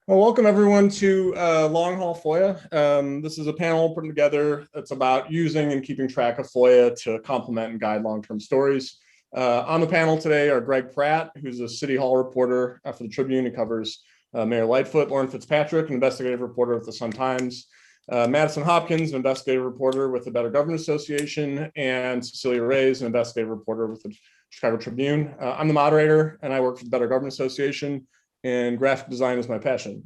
Well, welcome everyone to Long Haul FOIA. This is a panel put together that's about using and keeping track of FOIA to complement and guide long-term stories. On the panel today are Greg Pratt, who's a City Hall reporter for the Tribune. He covers Mayor Lightfoot, Lauren Fitzpatrick, an investigative reporter with the Sun-Times, Madison Hopkins, an investigative reporter with the Better Government Association, and Cecilia Reyes, an investigative reporter with the Chicago Tribune. I'm the moderator, and I work for the Better Government Association, and graphic design is my passion.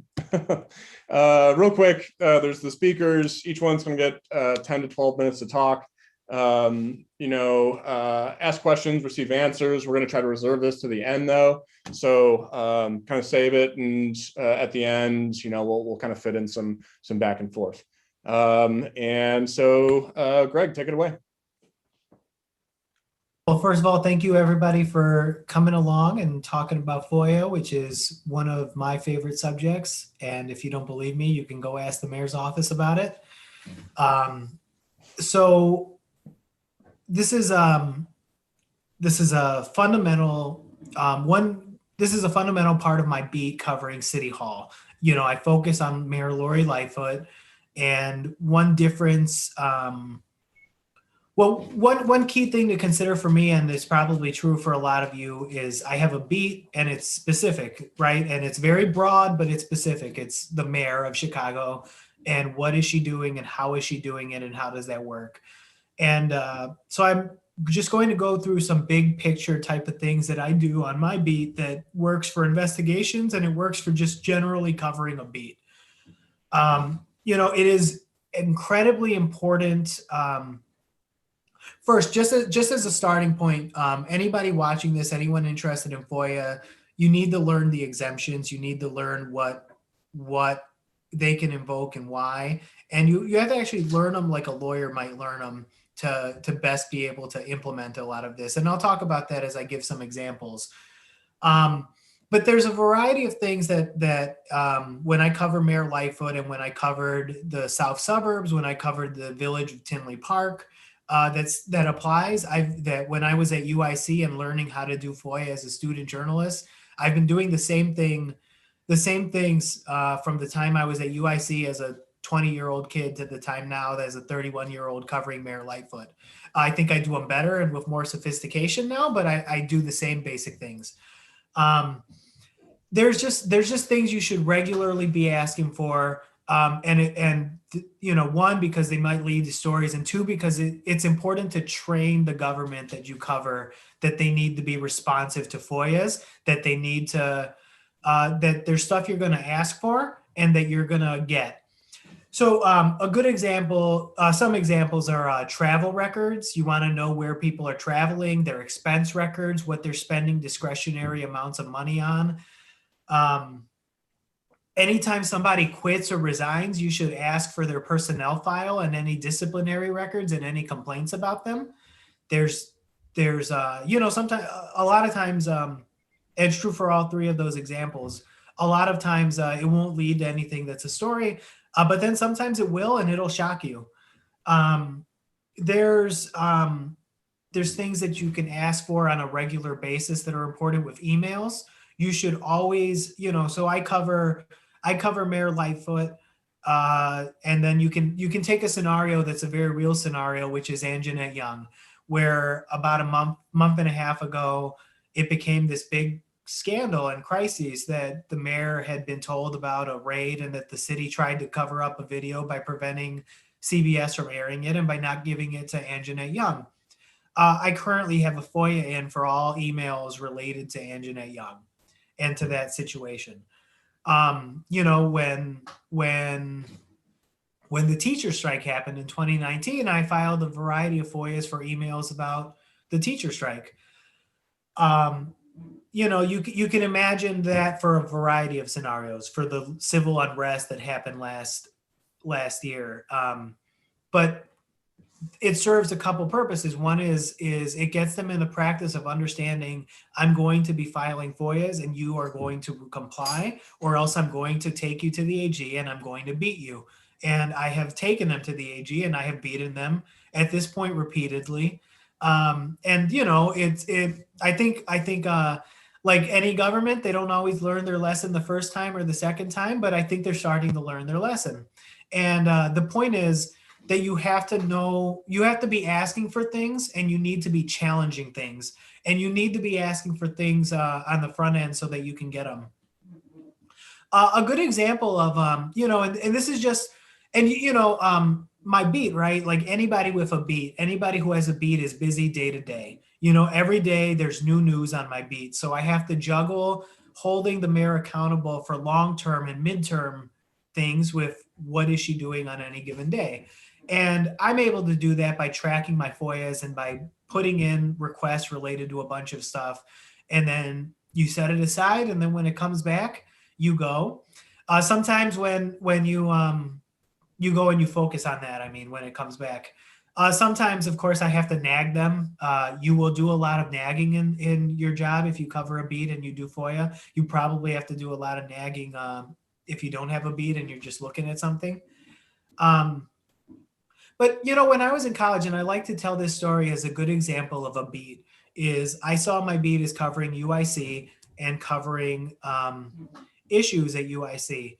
Real quick, there's the speakers. Each one's going to get 10 to 12 minutes to talk. Ask questions, receive answers. We're going to try to reserve this to the end, though. So kind of save it, and at the end, we'll kind of fit in some back and forth. Greg, take it away. Well, first of all, thank you everybody for coming along and talking about FOIA, which is one of my favorite subjects. And if you don't believe me, you can go ask the mayor's office about it. So this is a fundamental This is a fundamental part of my beat covering City Hall. I focus on Mayor Lori Lightfoot, and one difference. Well, one key thing to consider for me, and it's probably true for a lot of you, is I have a beat and it's specific, right? And it's very broad, but it's specific. It's the mayor of Chicago, and what is she doing, and how is she doing it, and how does that work? And so I'm just going to go through some big picture type of things that I do on my beat that works for investigations, and it works for just generally covering a beat. It is incredibly important. First, just as a starting point, anybody watching this, anyone interested in FOIA, you need to learn the exemptions. You need to learn what they can invoke and why. And you have to actually learn them like a lawyer might learn them to best be able to implement a lot of this. And I'll talk about that as I give some examples. But there's a variety of things that when I cover Mayor Lightfoot, and when I covered the South Suburbs, when I covered the village of Tinley Park, that applies. That when I was at UIC and learning how to do FOIA as a student journalist, I've been doing the same things from the time I was at UIC as a 20-year-old kid to the time now as a 31-year-old covering Mayor Lightfoot. I think I do them better and with more sophistication now, but I do the same basic things. There's just things you should regularly be asking for. One, because they might lead to stories, and two, because it's important to train the government that you cover that they need to be responsive to FOIAs, that they need to, that there's stuff you're going to ask for and that you're going to get. So a good example, some examples are travel records. You want to know where people are traveling, their expense records, what they're spending discretionary amounts of money on. Anytime somebody quits or resigns, you should ask for their personnel file and any disciplinary records and any complaints about them. There's sometimes, a lot of times, it's true for all three of those examples. A lot of times it won't lead to anything that's a story, but then sometimes it will, and it'll shock you. There's things that you can ask for on a regular basis that are important with emails. You should always, so I cover Mayor Lightfoot, and then you can take a scenario that's a very real scenario, which is Anjanette Young, where about a month and a half ago, it became this big scandal and crisis that the mayor had been told about a raid, and that the city tried to cover up a video by preventing CBS from airing it and by not giving it to Anjanette Young. I currently have a FOIA in for all emails related to Anjanette Young and to that situation. When the teacher strike happened in 2019, I filed a variety of FOIAs for emails about the teacher strike. You can imagine that for a variety of scenarios, for the civil unrest that happened last year. But it serves a couple purposes. One is it gets them in the practice of understanding, I'm going to be filing FOIAs and you are going to comply, or else I'm going to take you to the AG and I'm going to beat you. And I have taken them to the AG and I have beaten them at this point repeatedly. I think like any government, they don't always learn their lesson the first time or the second time, but I think they're starting to learn their lesson. And the point is that you have to know, you have to be asking for things, and you need to be challenging things, and you need to be asking for things on the front end so that you can get them. A good example of, and this is just, and my beat, right? Like anybody with a beat, anybody who has a beat is busy day to day. Every day there's new news on my beat. So I have to juggle holding the mayor accountable for long-term and midterm things with what is she doing on any given day. And I'm able to do that by tracking my FOIAs and by putting in requests related to a bunch of stuff. And then you set it aside. And then when it comes back, you go. Sometimes when you go and you focus on that, I mean, when it comes back. Sometimes, of course, I have to nag them. You will do a lot of nagging in your job if you cover a beat and you do FOIA. You probably have to do a lot of nagging if you don't have a beat and you're just looking at something. But when I was in college, and I like to tell this story as a good example of a beat, is I saw my beat as covering UIC and covering issues at UIC.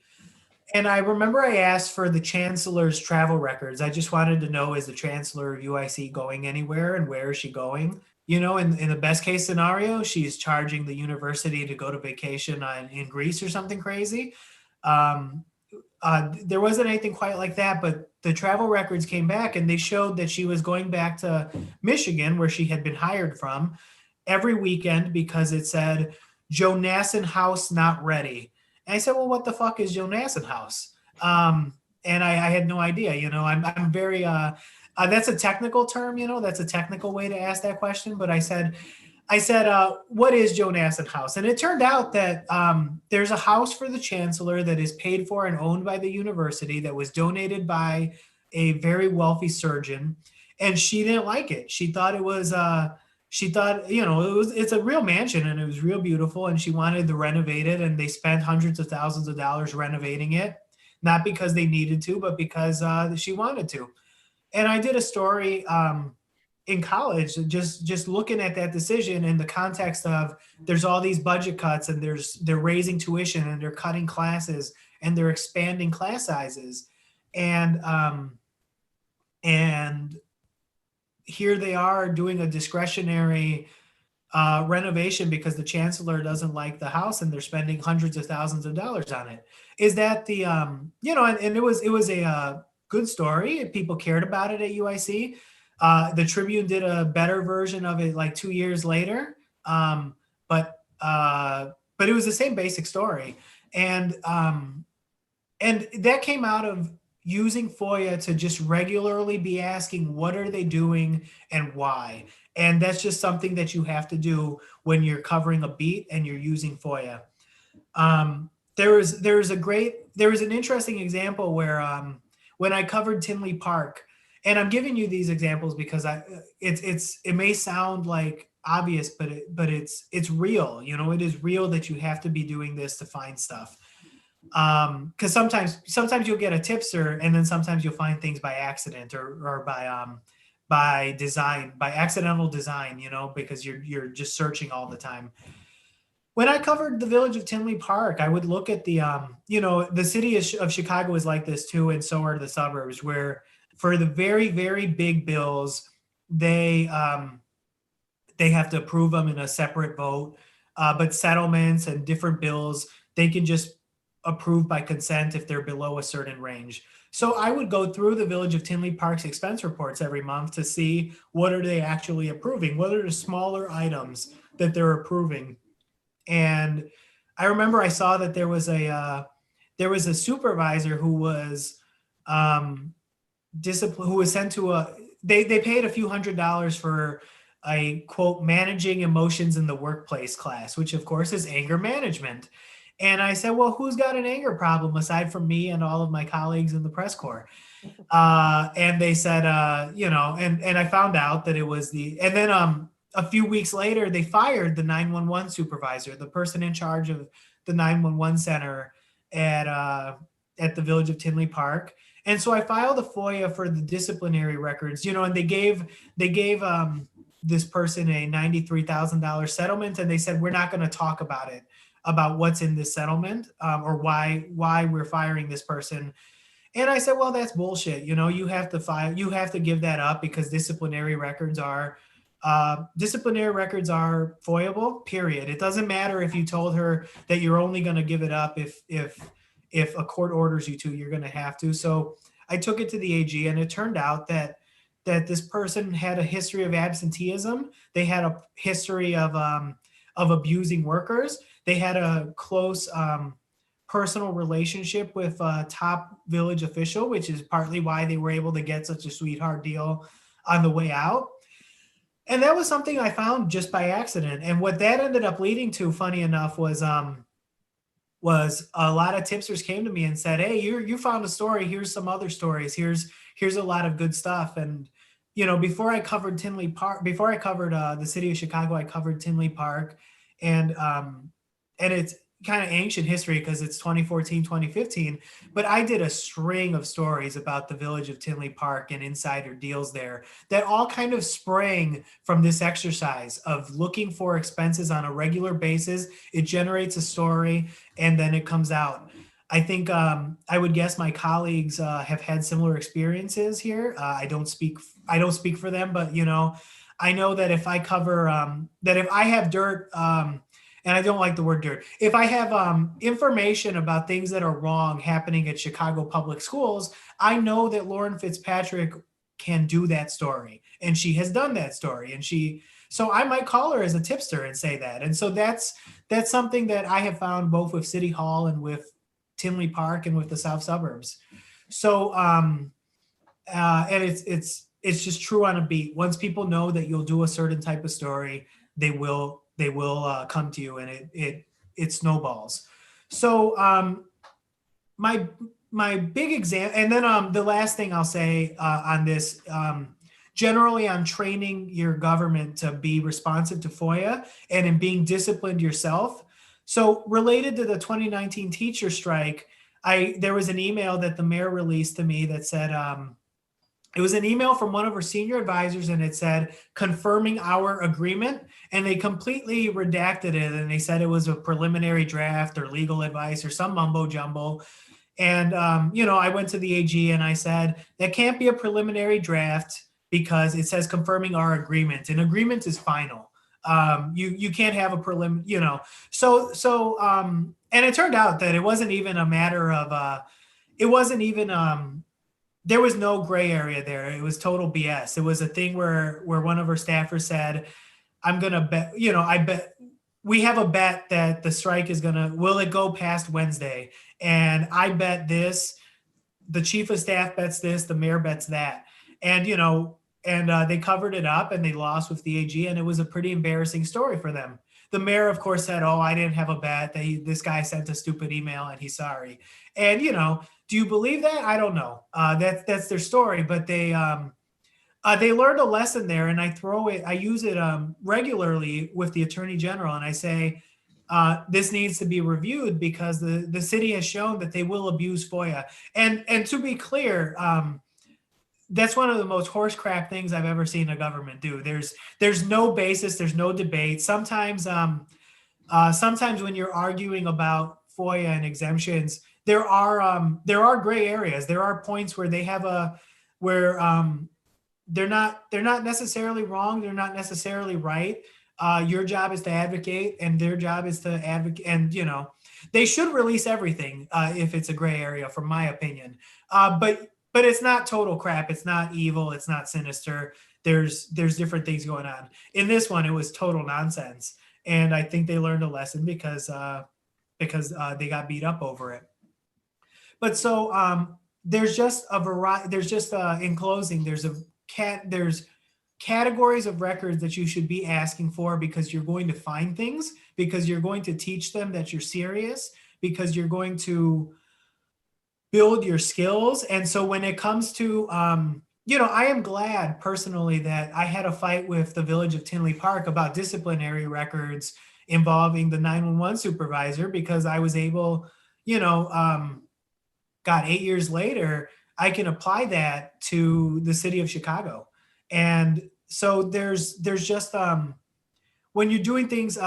And I remember I asked for the chancellor's travel records. I just wanted to know, is the chancellor of UIC going anywhere, and where is she going? In the best case scenario, she's charging the university to go to vacation in Greece or something crazy. There wasn't anything quite like that, but the travel records came back and they showed that she was going back to Michigan, where she had been hired from, every weekend because it said Joe Nasson house not ready. And I said, well, what the fuck is Joe Nasson house? And I had no idea. I'm very, that's a technical term, that's a technical way to ask that question. But I said, what is Joe Nasson house? And it turned out that there's a house for the chancellor that is paid for and owned by the university that was donated by a very wealthy surgeon. And she didn't like it. She thought it was, it's a real mansion and it was real beautiful, and she wanted to renovate it, and they spent hundreds of thousands of dollars renovating it, not because they needed to, but because she wanted to. And I did a story in college, just looking at that decision in the context of there's all these budget cuts, and they're raising tuition, and they're cutting classes, and they're expanding class sizes. And here they are doing a discretionary renovation because the chancellor doesn't like the house, and they're spending hundreds of thousands of dollars on it. Is that the, and it was a good story. People cared about it at UIC. The Tribune did a better version of it like 2 years later. But it was the same basic story. And that came out of using FOIA to just regularly be asking, what are they doing and why? And that's just something that you have to do when you're covering a beat and you're using FOIA. There was an interesting example where when I covered Tinley Park, and I'm giving you these examples because it may sound like obvious, but it's real. It is real that you have to be doing this to find stuff. Because sometimes you'll get a tipster, and then sometimes you'll find things by accident or by design, by accidental design, because you're just searching all the time. When I covered the village of Tinley Park, I would look at the the city of Chicago is like this too, and so are the suburbs, where for the very, very big bills, they have to approve them in a separate vote. But settlements and different bills, they can just approve by consent if they're below a certain range. So I would go through the village of Tinley Park's expense reports every month to see what are they actually approving, what are the smaller items that they're approving. And I remember I saw that there was a supervisor who was who was sent to they paid a few $100s for a quote managing emotions in the workplace class, which of course is anger management. And I said, well, who's got an anger problem aside from me and all of my colleagues in the press corps? And they said, and I found out that it was and then a few weeks later, they fired the 911 supervisor, the person in charge of the 911 center at the village of Tinley Park. And so I filed a FOIA for the disciplinary records, and they gave this person a $93,000 settlement, and they said, we're not going to talk about it, about what's in this settlement, or why we're firing this person. And I said, well, that's bullshit. You have to file, you have to give that up, because disciplinary records are FOIAble, period. It doesn't matter if you told her that you're only going to give it up if a court orders you to, you're going to have to. So I took it to the AG, and it turned out that this person had a history of absenteeism. They had a history of abusing workers. They had a close personal relationship with a top village official, which is partly why they were able to get such a sweetheart deal on the way out. And that was something I found just by accident. And what that ended up leading to, funny enough, was a lot of tipsters came to me and said, hey, you found a story. Here's some other stories. Here's a lot of good stuff. And, before I covered Tinley Park, before I covered the city of Chicago, I covered Tinley Park. And it's kind of ancient history because it's 2014, 2015. But I did a string of stories about the village of Tinley Park and insider deals there that all kind of sprang from this exercise of looking for expenses on a regular basis. It generates a story, and then it comes out. I think I would guess my colleagues have had similar experiences here. I don't speak for them, but I know that if I cover that if I have dirt, and I don't like the word dirt, if I have information about things that are wrong happening at Chicago public schools, I know that Lauren Fitzpatrick can do that story, and she has done that story, so I might call her as a tipster and say that. And so that's something that I have found both with City Hall and with Tinley Park and with the South Suburbs. So, and it's just true on a beat. Once people know that you'll do a certain type of story, they will come to you, and it snowballs. So my big exam, and then the last thing I'll say on this, generally on training your government to be responsive to FOIA and in being disciplined yourself. So related to the 2019 teacher strike, there was an email that the mayor released to me that said, it was an email from one of her senior advisors, and it said, confirming our agreement. And they completely redacted it, and they said it was a preliminary draft or legal advice or some mumbo jumbo. And, I went to the AG and I said, that can't be a preliminary draft because it says confirming our agreement. An agreement is final. You can't have a prelim, and it turned out that it wasn't even a matter of, there was no gray area there. It was total BS. It was a thing where one of her staffers said, I'm going to bet, I bet we have a bet that the strike will it go past Wednesday? And I bet this, the chief of staff bets this, the mayor bets that. And, they covered it up and they lost with the AG, and it was a pretty embarrassing story for them. The mayor, of course, said, oh, I didn't have a bet. This guy sent a stupid email and he's sorry. And, do you believe that? I don't know. That's their story, but they learned a lesson there, and I use it regularly with the Attorney General, and I say, this needs to be reviewed because the city has shown that they will abuse FOIA. And to be clear, that's one of the most horse crap things I've ever seen a government do. There's no basis, there's no debate. Sometimes when you're arguing about FOIA and exemptions, there are gray areas. There are points where they're not necessarily wrong. They're not necessarily right. Your job is to advocate, and their job is to advocate. And they should release everything if it's a gray area, from my opinion. But it's not total crap. It's not evil. It's not sinister. There's different things going on. In this one, it was total nonsense, and I think they learned a lesson because they got beat up over it. But so there's just a variety. There's just in closing, there's categories of records that you should be asking for, because you're going to find things, because you're going to teach them that you're serious, because you're going to build your skills. And so when it comes to, I am glad personally that I had a fight with the village of Tinley Park about disciplinary records involving the 911 supervisor, because I was able, 8 years later, I can apply that to the city of Chicago. And so there's just when you're doing things,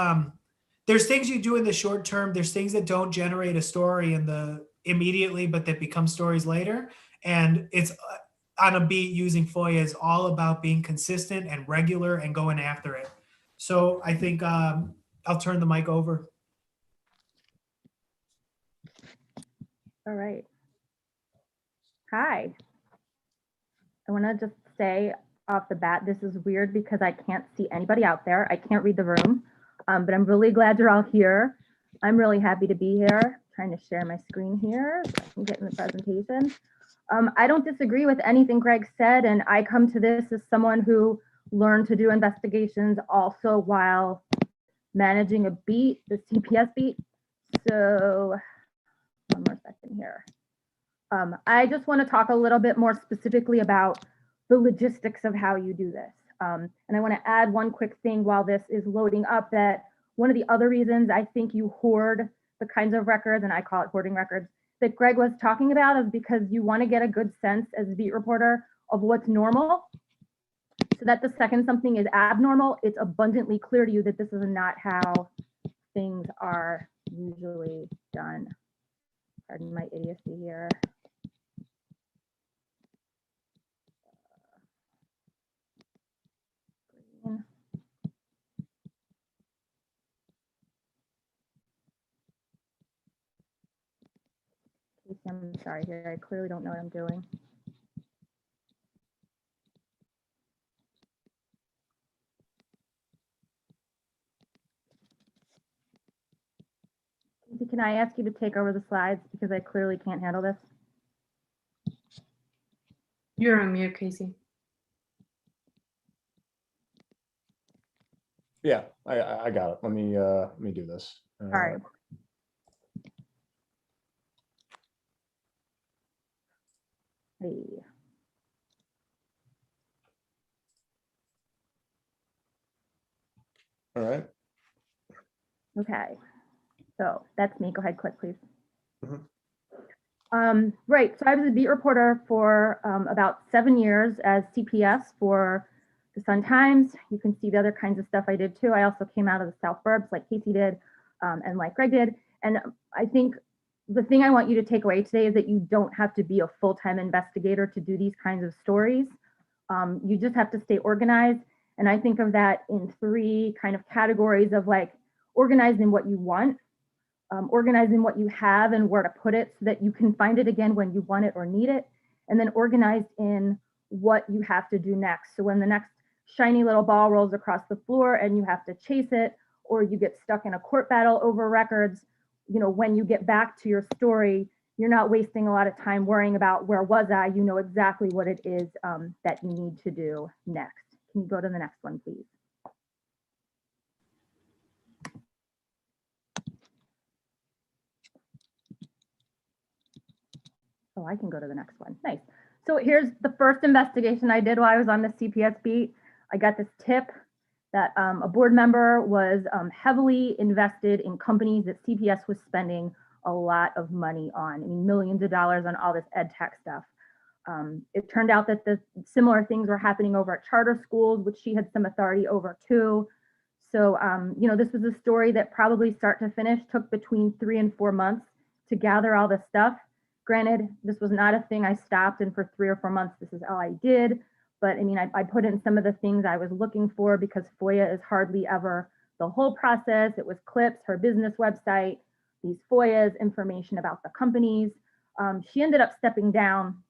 there's things you do in the short term. There's things that don't generate a story in the immediately, but that become stories later. And it's on a beat using FOIA is all about being consistent and regular and going after it. So I think I'll turn the mic over. All right. Hi. I want to just say off the bat, this is weird because I can't see anybody out there. I can't read the room, but I'm really glad you're all here. I'm really happy to be here. Trying to share my screen here so I can get in the presentation. I don't disagree with anything Greg said, and I come to this as someone who learned to do investigations also while managing a beat, the CPS beat. So one more second here. I just want to talk a little bit more specifically about the logistics of how you do this. And I want to add one quick thing while this is loading up, that one of the other reasons I think you hoard the kinds of records, and I call it hoarding records, that Greg was talking about is because you want to get a good sense as a beat reporter of what's normal, so that the second something is abnormal, it's abundantly clear to you that this is not how things are usually done. Pardon my idiocy here. I'm sorry here, I clearly don't know what I'm doing. Can I ask you to take over the slides because I clearly can't handle this? You're on mute, Casey. Yeah, I got it. Let me do this. All right. Hey. All right. Okay. So that's me. Go ahead, click, please. Mhm. Right. So I was a beat reporter for about 7 years as CPS for the Sun Times. You can see the other kinds of stuff I did too. I also came out of the South Burbs like Casey did and like Greg did. And I think the thing I want you to take away today is that you don't have to be a full-time investigator to do these kinds of stories. You just have to stay organized. And I think of that in 3 kind of categories of like organized in what you want, organized in what you have and where to put it so that you can find it again when you want it or need it, and then organized in what you have to do next. So when the next shiny little ball rolls across the floor and you have to chase it, or you get stuck in a court battle over records, you know, when you get back to your story, you're not wasting a lot of time worrying about where was I, you know exactly what it is that you need to do next. Can you go to the next one, please? Oh, I can go to the next one. Nice. So here's the first investigation I did while I was on the CPS beat. I got this tip that a board member was heavily invested in companies that CPS was spending a lot of money on. I mean, millions of dollars on all this ed tech stuff. It turned out that the similar things were happening over at charter schools, which she had some authority over too. So, you know, this was a story that probably start to finish took between 3 and 4 months to gather all this stuff. Granted, this was not a thing I stopped and for 3 or 4 months, this is all I did. But I mean, I put in some of the things I was looking for because FOIA is hardly ever the whole process. It was clips, her business website, these FOIAs, information about the companies. She ended up stepping down.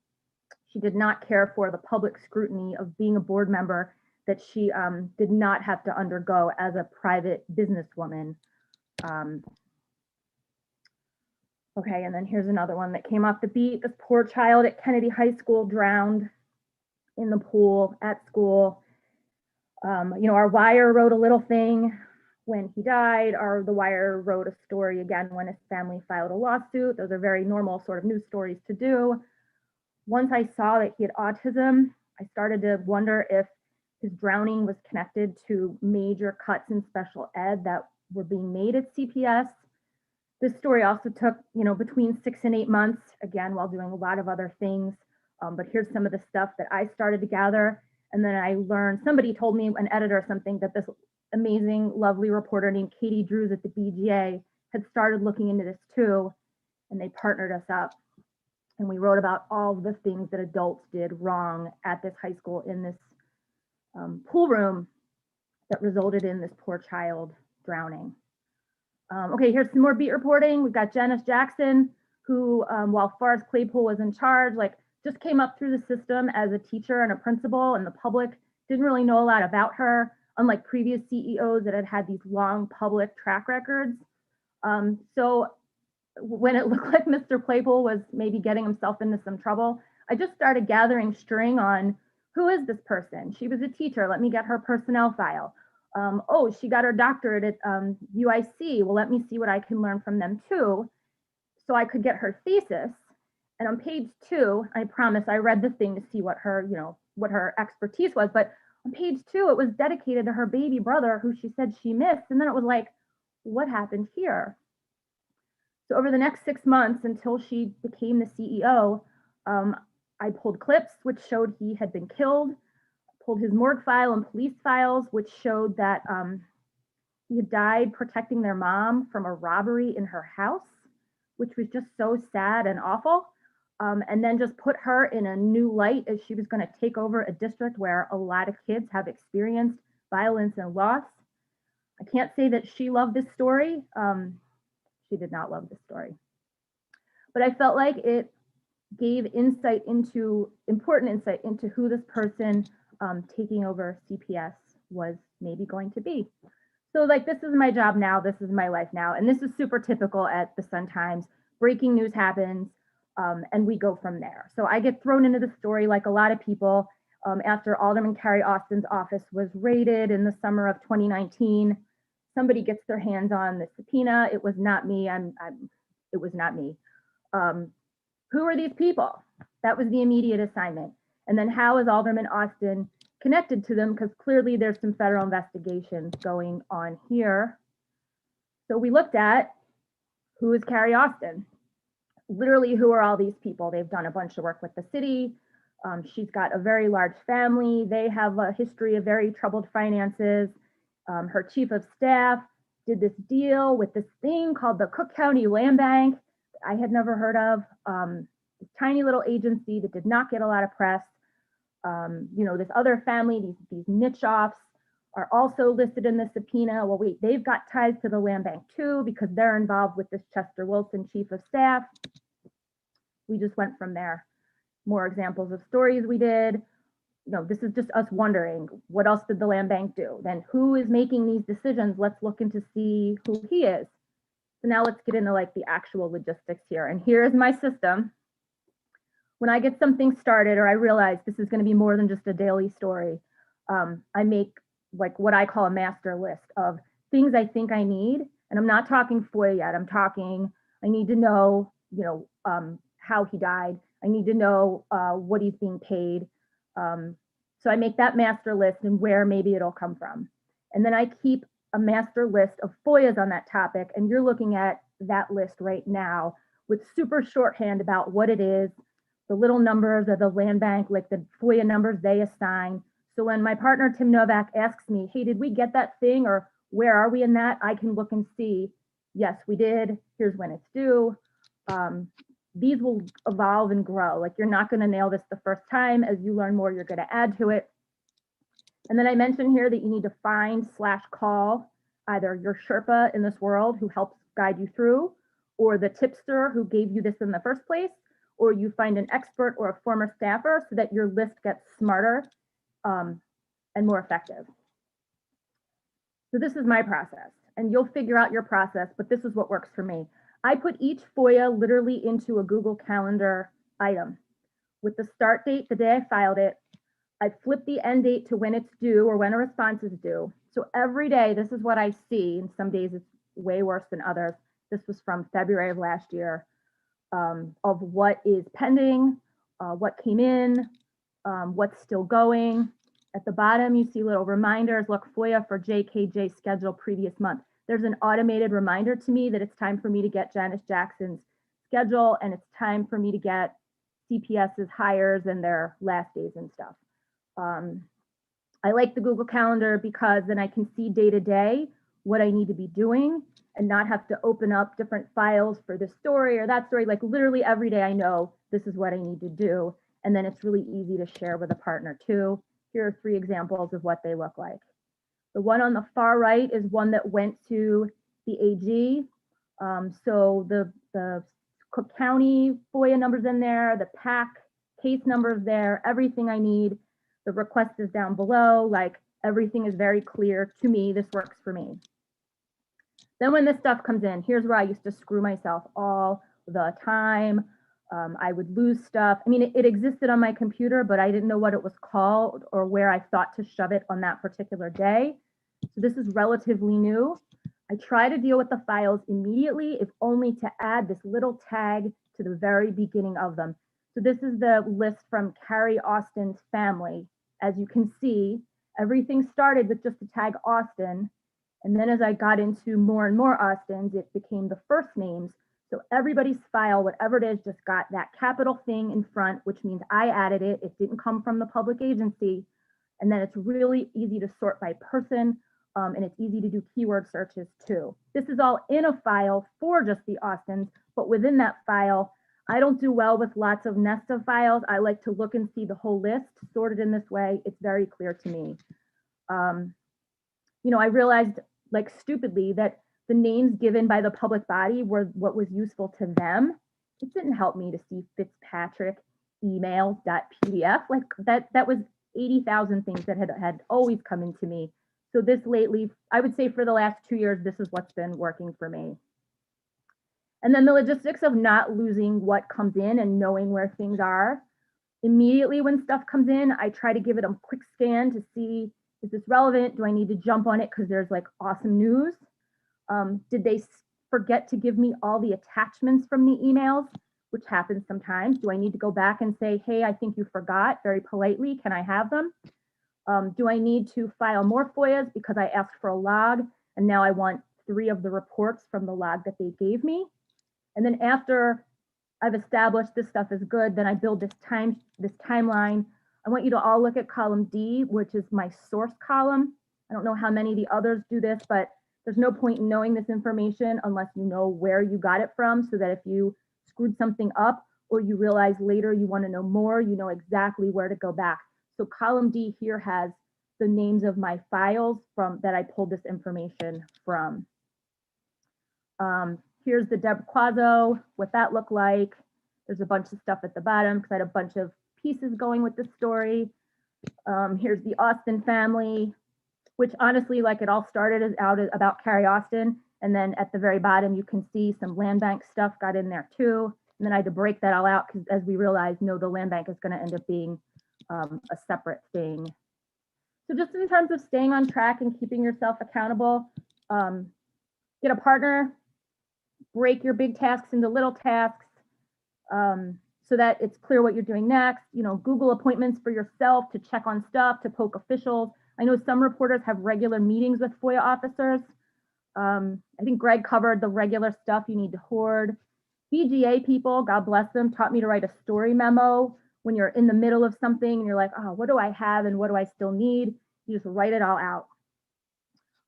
She did not care for the public scrutiny of being a board member that she did not have to undergo as a private businesswoman. Okay, and then here's another one that came off the beat. This poor child at Kennedy High School drowned in the pool at school. You know, our Wire wrote a little thing when he died. The Wire wrote a story again when his family filed a lawsuit. Those are very normal sort of news stories to do. Once I saw that he had autism, I started to wonder if his drowning was connected to major cuts in special ed that were being made at CPS. This story also took, you know, between 6 and 8 months, again, while doing a lot of other things. But here's some of the stuff that I started to gather. And then I learned, somebody told me, an editor or something, that this amazing, lovely reporter named Katie Drews at the BGA had started looking into this too, and they partnered us up. And we wrote about all the things that adults did wrong at this high school in this pool room that resulted in this poor child drowning. Okay, here's some more beat reporting. We've got Janice Jackson, who, while Forrest Claypool was in charge, like just came up through the system as a teacher and a principal, and the public didn't really know a lot about her, unlike previous CEOs that had had these long public track records. So when it looked like Mr. Claypool was maybe getting himself into some trouble, I just started gathering string on, who is this person? She was a teacher. Let me get her personnel file. Oh, she got her doctorate at UIC. Well, let me see what I can learn from them too. So I could get her thesis. And on page 2, I promise I read the thing to see what her, what her expertise was. But on page 2, it was dedicated to her baby brother, who she said she missed. And then it was like, what happened here? So over the next 6 months until she became the CEO, I pulled clips which showed he had been killed, pulled his morgue file and police files, which showed that he had died protecting their mom from a robbery in her house, which was just so sad and awful. And then just put her in a new light as she was going to take over a district where a lot of kids have experienced violence and loss. I can't say that she loved this story. She did not love this story. But I felt like it gave important insight into who this person taking over CPS was maybe going to be. So like, this is my job now, this is my life now. And this is super typical at the Sun-Times. Breaking news happens and we go from there. So I get thrown into the story like a lot of people after Alderman Carrie Austin's office was raided in the summer of 2019. Somebody gets their hands on the subpoena. It was not me. It was not me. Who are these people? That was the immediate assignment. And then how is Alderman Austin connected to them? Because clearly there's some federal investigations going on here. So we looked at, who is Carrie Austin? Literally, who are all these people? They've done a bunch of work with the city. She's got a very large family. They have a history of very troubled finances. Her chief of staff did this deal with this thing called the Cook County Land Bank I had never heard of. This tiny little agency that did not get a lot of press. This other family, these niche-offs are also listed in the subpoena. Well, wait, they've got ties to the land bank too, because they're involved with this Chester Wilson chief of staff. We just went from there. More examples of stories we did. This is just us wondering, what else did the land bank do? Then who is making these decisions? Let's look into see who he is. So now let's get into like the actual logistics here. And here's my system. When I get something started, or I realize this is going to be more than just a daily story, I make like what I call a master list of things I think I need. And I'm not talking FOIA yet. I'm talking, I need to know, how he died. I need to know what he's being paid. So I make that master list and where maybe it'll come from. And then I keep a master list of FOIAs on that topic. And you're looking at that list right now with super shorthand about what it is, the little numbers of the land bank, like the FOIA numbers they assign. So when my partner, Tim Novak, asks me, hey, did we get that thing? Or where are we in that? I can look and see, yes, we did. Here's when it's due. These will evolve and grow. Like, you're not going to nail this the first time. As you learn more, you're going to add to it. And then I mentioned here that you need to find/call either your Sherpa in this world who helps guide you through, or the tipster who gave you this in the first place, or you find an expert or a former staffer so that your list gets smarter and more effective. So this is my process, and you'll figure out your process, but this is what works for me. I put each FOIA literally into a Google Calendar item. With the start date, the day I filed it, I flip the end date to when it's due or when a response is due. So every day, this is what I see. And some days it's way worse than others. This was from February of last year, of what is pending, what came in, what's still going. At the bottom, you see little reminders. Look, FOIA for JKJ schedule previous month. There's an automated reminder to me that it's time for me to get Janice Jackson's schedule, and it's time for me to get CPS's hires and their last days and stuff. I like the Google Calendar because then I can see day to day what I need to be doing and not have to open up different files for this story or that story. Like literally every day I know this is what I need to do. And then it's really easy to share with a partner too. Here are 3 examples of what they look like. The one on the far right is one that went to the AG. So the Cook County FOIA numbers in there, the PAC case numbers there, everything I need. The request is down below, like everything is very clear to me. This works for me. Then when this stuff comes in, here's where I used to screw myself all the time. I would lose stuff. I mean, it existed on my computer, but I didn't know what it was called or where I thought to shove it on that particular day. So this is relatively new. I try to deal with the files immediately, if only to add this little tag to the very beginning of them. So this is the list from Carrie Austin's family. As you can see, everything started with just the tag Austin. And then as I got into more and more Austins, it became the first names. So everybody's file, whatever it is, just got that capital thing in front, which means I added it. It didn't come from the public agency. And then it's really easy to sort by person, and it's easy to do keyword searches too. This is all in a file for just the Austins, but within that file, I don't do well with lots of nests of files. I like to look and see the whole list sorted in this way. It's very clear to me. I realized like stupidly that the names given by the public body were what was useful to them. It didn't help me to see Fitzpatrick email.pdf. Like that was 80,000 things that had always come into me. So this lately, I would say for the last 2 years, this is what's been working for me. And then the logistics of not losing what comes in and knowing where things are. Immediately when stuff comes in, I try to give it a quick scan to see, is this relevant? Do I need to jump on it because there's like awesome news? Did they forget to give me all the attachments from the emails, which happens sometimes? Do I need to go back and say, hey, I think you forgot, very politely, can I have them? Do I need to file more FOIAs because I asked for a log and now I want 3 of the reports from the log that they gave me? And then after I've established this stuff is good, then I build this timeline. I want you to all look at column D, which is my source column. I don't know how many of the others do this, but there's no point in knowing this information unless you know where you got it from, so that if you screwed something up or you realize later you want to know more, you know exactly where to go back. So column D here has the names of my files from that I pulled this information from. Here's the Deb Quazzo, what that looked like. There's a bunch of stuff at the bottom because I had a bunch of pieces going with the story. Here's the Austin family, which honestly, like it all started as out about Carrie Austin. And then at the very bottom, you can see some land bank stuff got in there too. And then I had to break that all out because as we realized, no, the land bank is going to end up being a separate thing. So just in terms of staying on track and keeping yourself accountable, get a partner, break your big tasks into little tasks so that it's clear what you're doing next. Google appointments for yourself to check on stuff, to poke officials. I know some reporters have regular meetings with FOIA officers. I think Greg covered the regular stuff you need to hoard. BGA people, God bless them, taught me to write a story memo when you're in the middle of something and you're like, oh, what do I have and what do I still need? You just write it all out.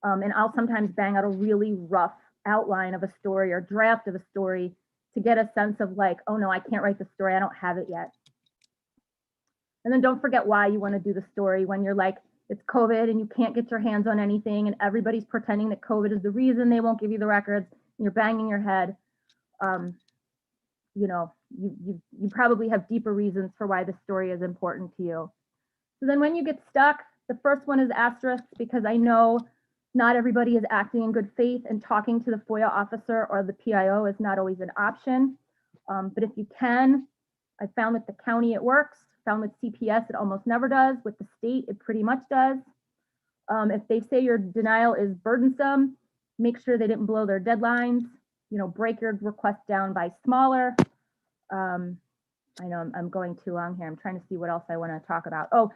And I'll sometimes bang out a really rough outline of a story or draft of a story to get a sense of like, oh no, I can't write the story, I don't have it yet. And then don't forget why you want to do the story when you're like, it's COVID and you can't get your hands on anything and everybody's pretending that COVID is the reason they won't give you the records and you're banging your head. You probably have deeper reasons for why the story is important to you. So then when you get stuck, the first one is asterisks, because I know not everybody is acting in good faith and talking to the FOIA officer or the PIO is not always an option. But if you can, I found with the county it works, found with CPS it almost never does, with the state it pretty much does. If they say your denial is burdensome, make sure they didn't blow their deadlines, break your request down by smaller. I know I'm going too long here. I'm trying to see what else I want to talk about. Oh,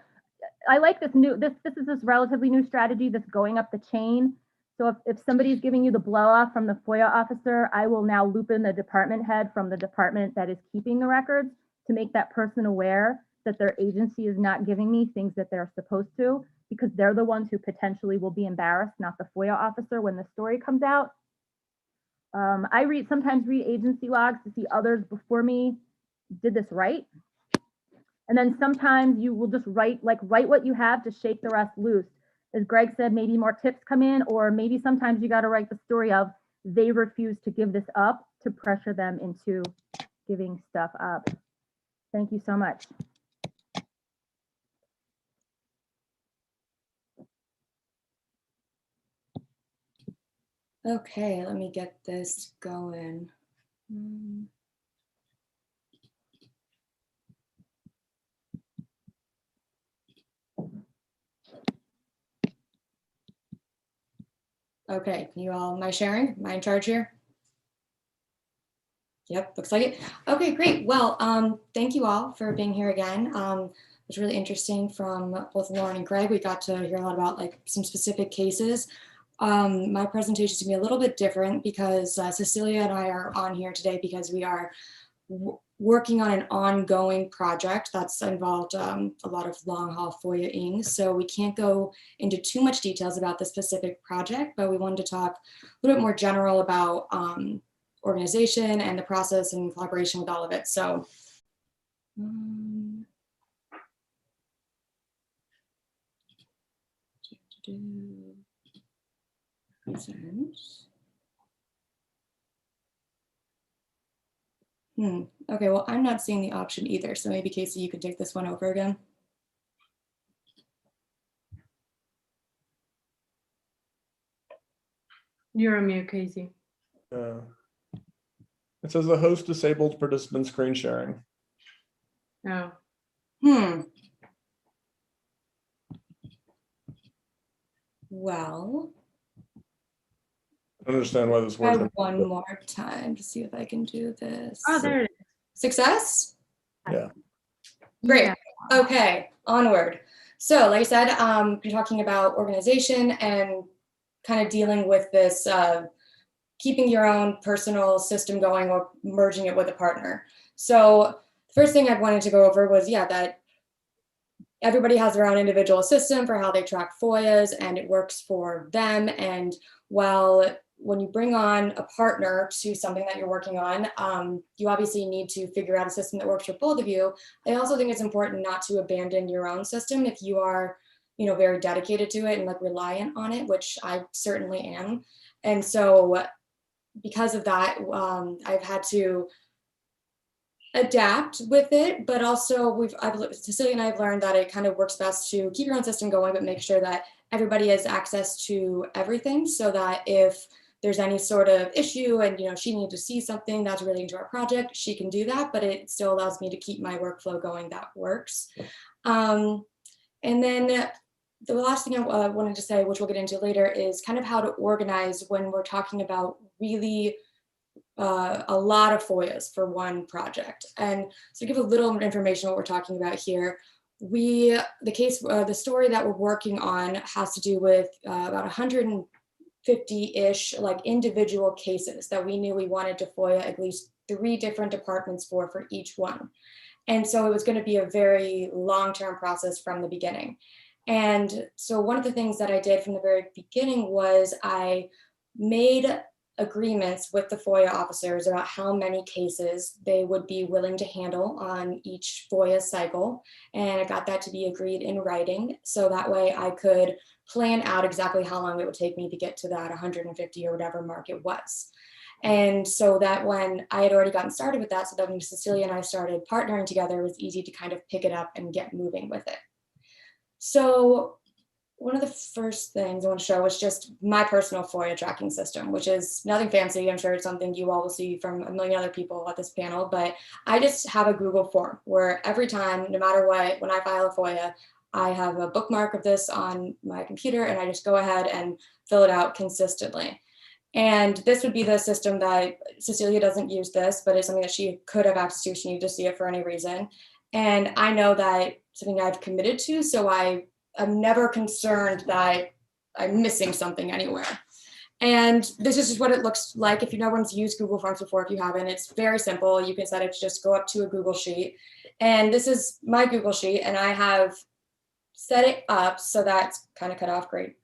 I like this this relatively new strategy that's going up the chain. So if somebody's giving you the blow off from the FOIA officer, I will now loop in the department head from the department that is keeping the records to make that person aware that their agency is not giving me things that they're supposed to. because they're the ones who potentially will be embarrassed, not the FOIA officer when the story comes out. I sometimes read agency logs to see others before me did this right. And then sometimes you will just write what you have to shake the rest loose. As Greg said, maybe more tips come in, or maybe sometimes you got to write the story of they refuse to give this up to pressure them into giving stuff up. Thank you so much. Okay, let me get this going. Okay, can you all, am I sharing? Am I in charge here? Yep, looks like it. Okay, great. Well, thank you all for being here again. It was really interesting from both Lauren and Greg. We got to hear a lot about like some specific cases. My presentation is gonna be a little bit different because Cecilia and I are on here today because we are working on an ongoing project that's involved a lot of long haul FOIA-ing. So we can't go into too much details about the specific project, but we wanted to talk a little bit more general about organization and the process and collaboration with all of it. So okay, well, I'm not seeing the option either. So maybe Casey, you could take this one over again. You're on mute, Casey. It says the host disabled participant screen sharing. Oh. Well, I don't understand why this try works. one more time to see if I can do this. Oh, there it is. Success? Yeah. Great. Yeah. Okay, onward. So like I said, we're talking about organization and kind of dealing with this, keeping your own personal system going or merging it with a partner. So the first thing I wanted to go over was, that everybody has their own individual system for how they track FOIAs and it works for them. And when you bring on a partner to something that you're working on, you obviously need to figure out a system that works for both of you. I also think it's important not to abandon your own system if you are, very dedicated to it and like reliant on it, which I certainly am. And so because of that, I've had to adapt with it, but also Cecilia and I have learned that it kind of works best to keep your own system going, but make sure that everybody has access to everything so that if there's any sort of issue and she needs to see something that's relating to our project, she can do that, but it still allows me to keep my workflow going. That works. And then the last thing I wanted to say, which we'll get into later, is kind of how to organize when we're talking about really a lot of FOIAs for one project. And so to give a little information on what we're talking about here, the story that we're working on has to do with about 150-ish like individual cases that we knew we wanted to FOIA at least 3 different departments for each one. And so it was going to be a very long-term process from the beginning. And so one of the things that I did from the very beginning was I made agreements with the FOIA officers about how many cases they would be willing to handle on each FOIA cycle. And I got that to be agreed in writing. So that way I could plan out exactly how long it would take me to get to that 150 or whatever mark it was. And so that when I had already gotten started with that, so that when Cecilia and I started partnering together, it was easy to kind of pick it up and get moving with it. So one of the first things I want to show is just my personal FOIA tracking system, which is nothing fancy. I'm sure it's something you all will see from a million other people at this panel, but I just have a Google form where every time, no matter what, when I file a FOIA, I have a bookmark of this on my computer and I just go ahead and fill it out consistently. And this would be the system that Cecilia doesn't use this, but it's something that she could have access to. She needed to see it for any reason. And I know that it's something I've committed to, so I'm never concerned that I'm missing something anywhere. And this is just what it looks like. If no one's used Google Forms before, if you haven't, it's very simple. You can set it to just go up to a Google Sheet. And this is my Google Sheet, and I have set it up so that's kind of cut off. Great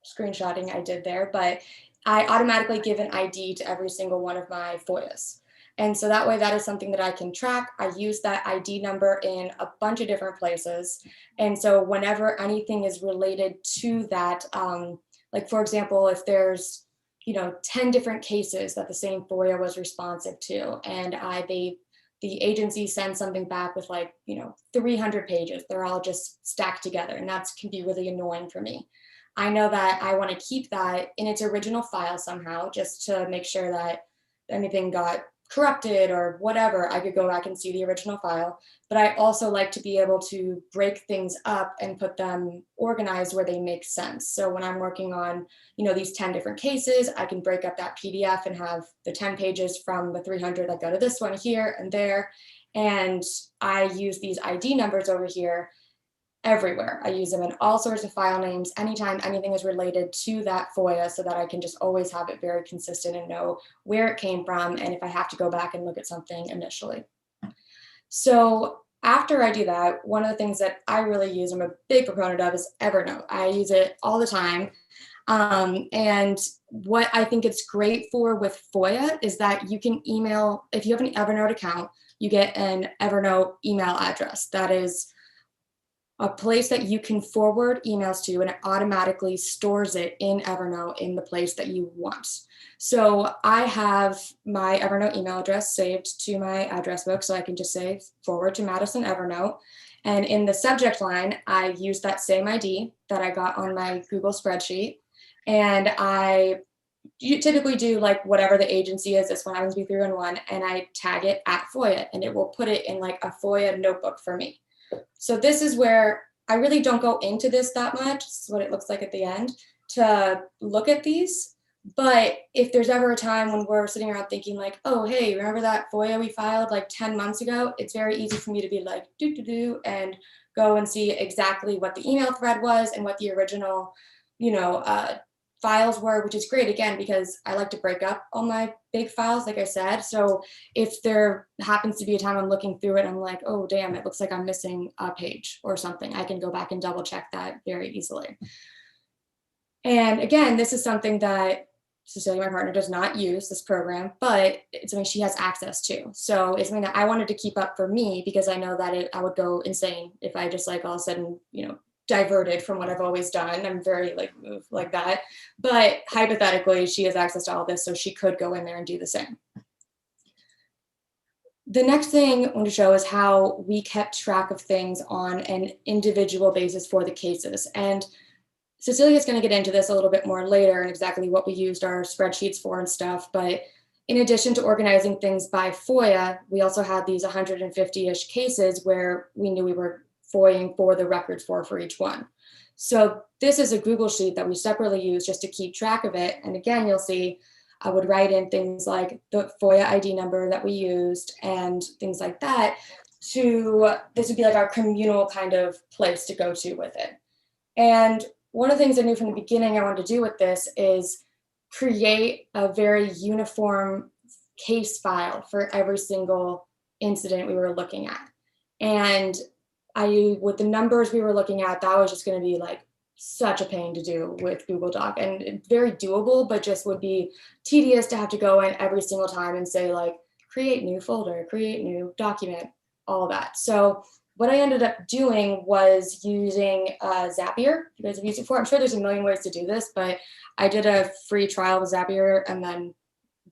screenshotting I did there, but I automatically give an ID to every single one of my FOIAs. And so that way, that is something that I can track. I use that ID number in a bunch of different places. And so whenever anything is related to that, like for example, if there's 10 different cases that the same FOIA was responsive to, and the agency sends something back with 300 pages, they're all just stacked together, and that can be really annoying for me. I know that I want to keep that in its original file somehow, just to make sure that anything got corrupted or whatever, I could go back and see the original file. But I also like to be able to break things up and put them organized where they make sense. So when I'm working on, these 10 different cases, I can break up that PDF and have the 10 pages from the 300 that go to this one here and there. And I use these ID numbers over here everywhere. I use them in all sorts of file names, anytime anything is related to that FOIA, so that I can just always have it very consistent and know where it came from, and if I have to go back and look at something initially. So after I do that, one of the things that I really use, I'm a big proponent of, is Evernote. I use it all the time. And what I think it's great for with FOIA is that you can email, if you have an Evernote account, you get an Evernote email address. That is a place that you can forward emails to, and it automatically stores it in Evernote in the place that you want. So I have my Evernote email address saved to my address book, so I can just say forward to Madison Evernote. And in the subject line, I use that same ID that I got on my Google spreadsheet. And you typically do whatever the agency is. This one happens to be 311, and I tag it at FOIA, and it will put it in a FOIA notebook for me. So this is where I really don't go into this that much. This is what it looks like at the end to look at these. But if there's ever a time when we're sitting around thinking oh, hey, remember that FOIA we filed 10 months ago? It's very easy for me to be and go and see exactly what the email thread was and what the original, files were, which is great, again, because I like to break up all my big files, like I said. So if there happens to be a time I'm looking through it, I'm like, oh, damn, it looks like I'm missing a page or something, I can go back and double check that very easily. And again, this is something that Cecilia, my partner, does not use this program, but it's something she has access to. So it's something that I wanted to keep up for me, because I know that I would go insane if I just all of a sudden, diverted from what I've always done. I'm very moved like that. But hypothetically, she has access to all this, so she could go in there and do the same. The next thing I want to show is how we kept track of things on an individual basis for the cases. And Cecilia is going to get into this a little bit more later and exactly what we used our spreadsheets for and stuff. But in addition to organizing things by FOIA, we also had these 150-ish cases where we knew we were FOIAing for the records for each one. So this is a Google sheet that we separately use just to keep track of it. And again, you'll see I would write in things like the FOIA ID number that we used and things like that. This would be our communal kind of place to go to with it. And one of the things I knew from the beginning I wanted to do with this is create a very uniform case file for every single incident we were looking at. And with the numbers we were looking at, that was just going to be such a pain to do with Google Doc, and very doable, but just would be tedious to have to go in every single time and say create new folder, create new document, all that. So what I ended up doing was using Zapier. You guys have used it before. I'm sure there's a million ways to do this, but I did a free trial with Zapier and then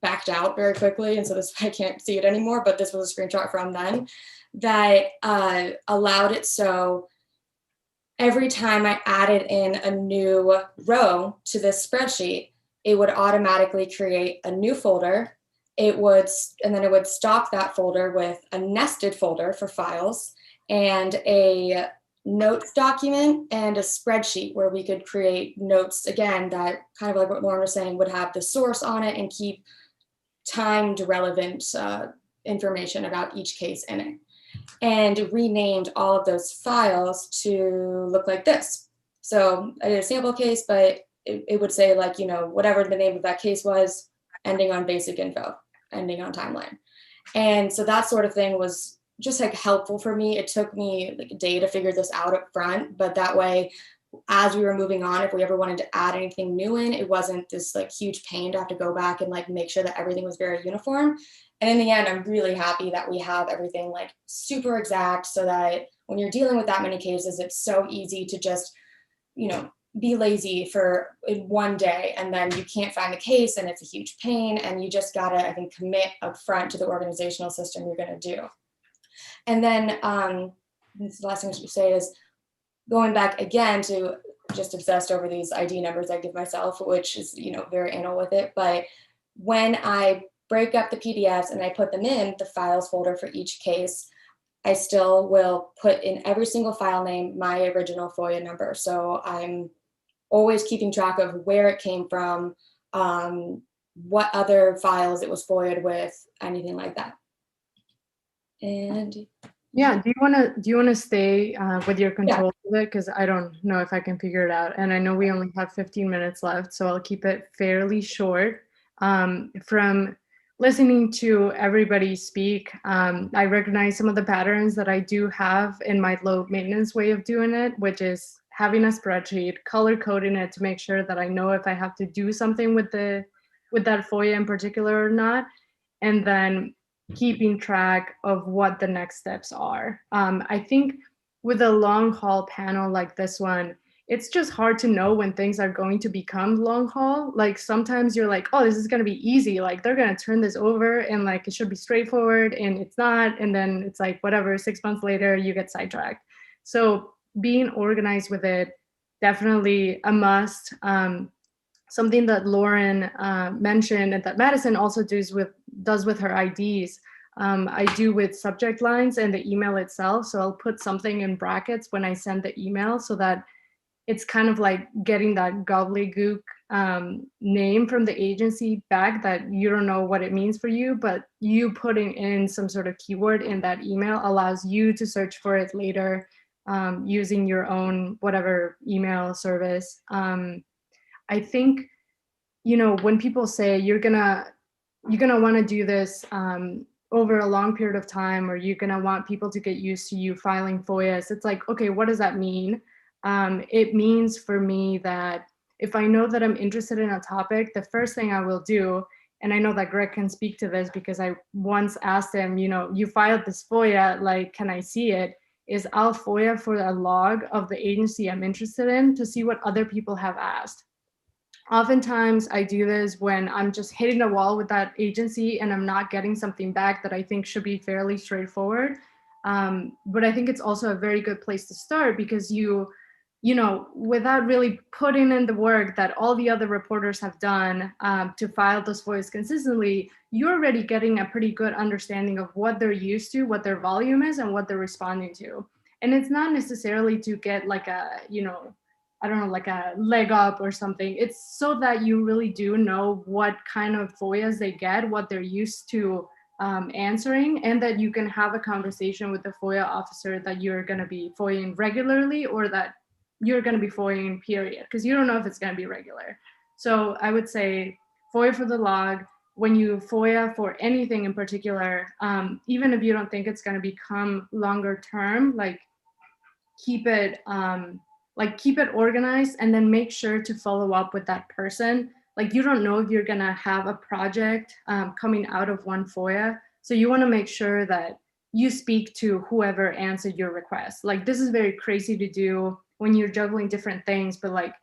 backed out very quickly. And so I can't see it anymore, but this was a screenshot from then that allowed it so every time I added in a new row to this spreadsheet, it would automatically create a new folder. And then it would stock that folder with a nested folder for files and a notes document and a spreadsheet where we could create notes, again, that kind of like what Lauren was saying, would have the source on it and keep timed relevant information about each case in it. And renamed all of those files to look like this. So I did a sample case, but it would say whatever the name of that case was, ending on basic info, ending on timeline. And so that sort of thing was just like helpful for me. It took me like a day to figure this out up front, but that way, as we were moving on, if we ever wanted to add anything new in, it wasn't this like huge pain to have to go back and like make sure that everything was very uniform. And in the end, I'm really happy that we have everything like super exact, so that when you're dealing with that many cases, it's so easy to just, you know, be lazy for in one day, and then you can't find the case and it's a huge pain, and you just gotta, I think, commit upfront to the organizational system you're gonna do. And then this is the last thing I should say is going back again to just obsessed over these ID numbers I give myself, which is, you know, very anal with it. But when I break up the PDFs and I put them in the files folder for each case, I still will put in every single file name my original FOIA number. So I'm always keeping track of where it came from, what other files it was FOIA'd with, anything like that. And yeah, do you wanna stay with your control of it? Because I don't know if I can figure it out. And I know we only have 15 minutes left, so I'll keep it fairly short. From listening to everybody speak, I recognize some of the patterns that I do have in my low maintenance way of doing it, which is having a spreadsheet, color coding it to make sure that I know if I have to do something with that FOIA in particular or not, and then keeping track of what the next steps are. I think with a long haul panel like this one, it's just hard to know when things are going to become long haul. Like sometimes you're like, oh, this is going to be easy. Like they're going to turn this over and like it should be straightforward, and it's not. And then it's like, whatever, 6 months later, you get sidetracked. So being organized with it, definitely a must. Something that Lauren mentioned and that Madison also does with her IDs, I do with subject lines and the email itself. So I'll put something in brackets when I send the email so that it's kind of like getting that gobbledygook name from the agency back that you don't know what it means for you, but you putting in some sort of keyword in that email allows you to search for it later using your own whatever email service. I think, you know, when people say you're gonna want to do this over a long period of time, or you're gonna want people to get used to you filing FOIAs, it's like, okay, what does that mean? It means for me that if I know that I'm interested in a topic, the first thing I will do, and I know that Greg can speak to this because I once asked him, you know, you filed this FOIA, like, can I see it? Is I'll FOIA for a log of the agency I'm interested in to see what other people have asked. Oftentimes I do this when I'm just hitting a wall with that agency and I'm not getting something back that I think should be fairly straightforward. But I think it's also a very good place to start because you know, without really putting in the work that all the other reporters have done to file those FOIAs consistently, you're already getting a pretty good understanding of what they're used to, what their volume is, and what they're responding to. And it's not necessarily to get like a, you know, I don't know, like a leg up or something. It's so that you really do know what kind of FOIAs they get, what they're used to answering, and that you can have a conversation with the FOIA officer that you're going to be FOIAing regularly or that you're going to be FOIAing period, because you don't know if it's going to be regular. So I would say FOIA for the log. When you FOIA for anything in particular, even if you don't think it's going to become longer term, like keep it organized, and then make sure to follow up with that person. Like you don't know if you're gonna have a project coming out of one FOIA. So you wanna make sure that you speak to whoever answered your request. Like this is very crazy to do when you're juggling different things, but like,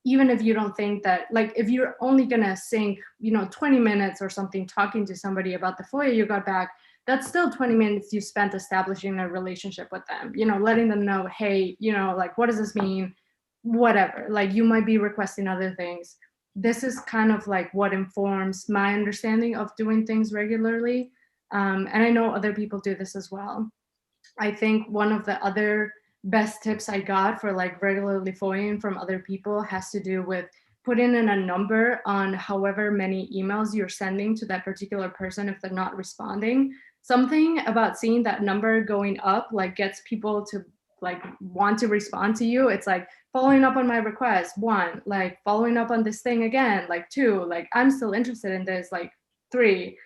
even if you don't think that, like if you're only gonna sink, you know, 20 minutes or something talking to somebody about the FOIA you got back, that's still 20 minutes you spent establishing a relationship with them, you know, letting them know, hey, you know, like, what does this mean? Whatever, like you might be requesting other things. This is kind of like what informs my understanding of doing things regularly. And I know other people do this as well. I think one of the other best tips I got for like regularly FOIAing from other people has to do with putting in a number on however many emails you're sending to that particular person if they're not responding. Something about seeing that number going up like gets people to like want to respond to you. It's like following up on my request, 1, like following up on this thing again, like 2, like I'm still interested in this, like 3.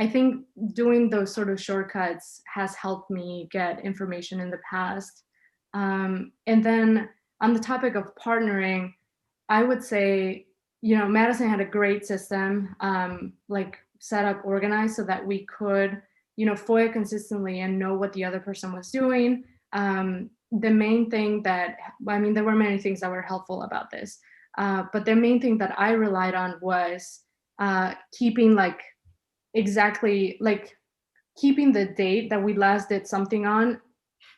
I think doing those sort of shortcuts has helped me get information in the past. And then on the topic of partnering, I would say, Madison had a great system, like set up, organized so that we could, FOIA consistently and know what the other person was doing. The main thing that, there were many things that were helpful about this, but the main thing that I relied on was keeping keeping the date that we last did something on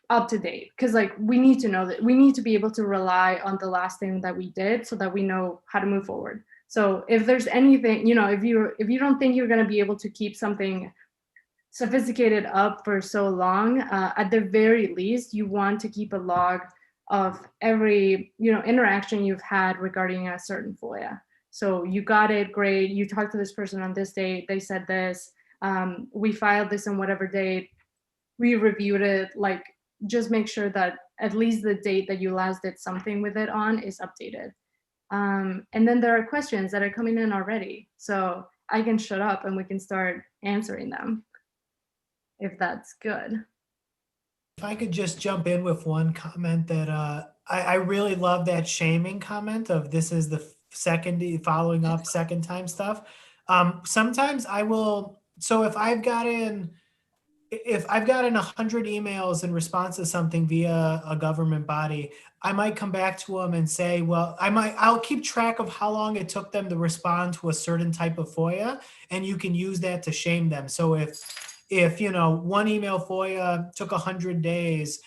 up to date, because we need to know that we need to be able to rely on the last thing that we did so that we know how to move forward. So if there's anything, if you don't think you're going to be able to keep something sophisticated up for so long, at the very least you want to keep a log of every interaction you've had regarding a certain FOIA. So you got it, great, you talked to this person on this date, they said this, we filed this on whatever date, we reviewed it, just make sure that at least the date that you last did something with it on is updated. And then there are questions that are coming in already, so I can shut up and we can start answering them, if that's good. If I could just jump in with one comment that I really love that shaming comment of this is the following up second time stuff. Sometimes I will, so if I've gotten 100 emails in response to something via a government body, I might come back to them and say, well, I'll keep track of how long it took them to respond to a certain type of FOIA, and you can use that to shame them. So if one email FOIA took 100 days,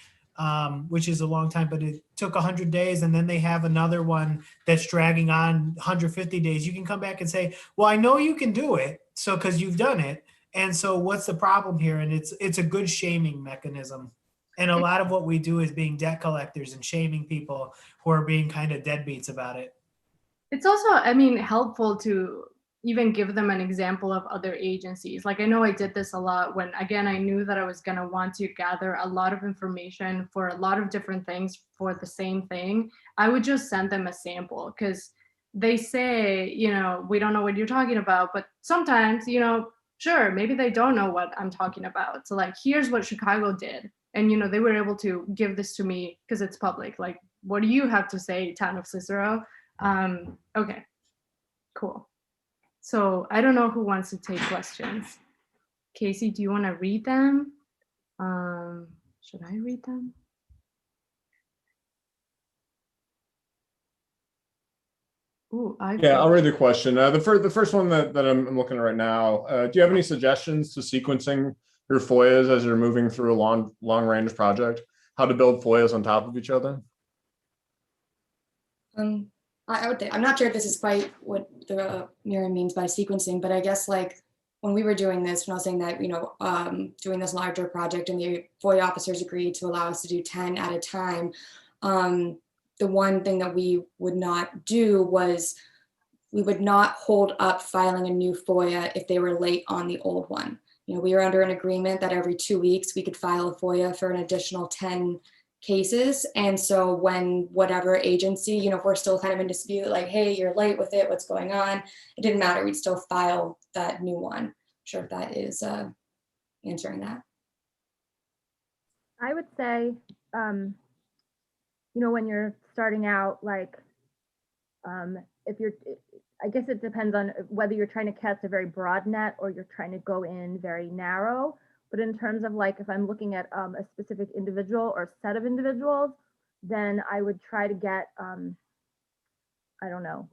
which is a long time, but it took 100 days, and then they have another one that's dragging on 150 days, you can come back and say, well, I know you can do it, so because you've done it. And so what's the problem here? And it's a good shaming mechanism. And a lot of what we do is being debt collectors and shaming people who are being kind of deadbeats about it. It's also, helpful to even give them an example of other agencies. I know I did this a lot when, again, I knew that I was going to want to gather a lot of information for a lot of different things for the same thing. I would just send them a sample, because they say, we don't know what you're talking about, but sometimes, sure, maybe they don't know what I'm talking about. So here's what Chicago did. And, they were able to give this to me because it's public. What do you have to say, town of Cicero? Okay, cool. So I don't know who wants to take questions. Casey, do you want to read them? Should I read them? Ooh, I'll read the question. The first one that I'm looking at right now. Do you have any suggestions to sequencing your FOIAs as you're moving through a long range project? How to build FOIAs on top of each other? I would think, I'm not sure if this is quite what the Mira means by sequencing, but I guess when we were doing this, when I was saying that, doing this larger project and the FOIA officers agreed to allow us to do 10 at a time, the one thing that we would not do was we would not hold up filing a new FOIA if they were late on the old one. We were under an agreement that every 2 weeks we could file a FOIA for an additional 10 cases. And so when whatever agency, if we're still kind of in dispute, hey, you're late with it, what's going on? It didn't matter, we'd still file that new one. I'm sure if that is answering that. I would say, when you're starting out, I guess it depends on whether you're trying to cast a very broad net or you're trying to go in very narrow. But in terms of if I'm looking at a specific individual or set of individuals, then I would try to get,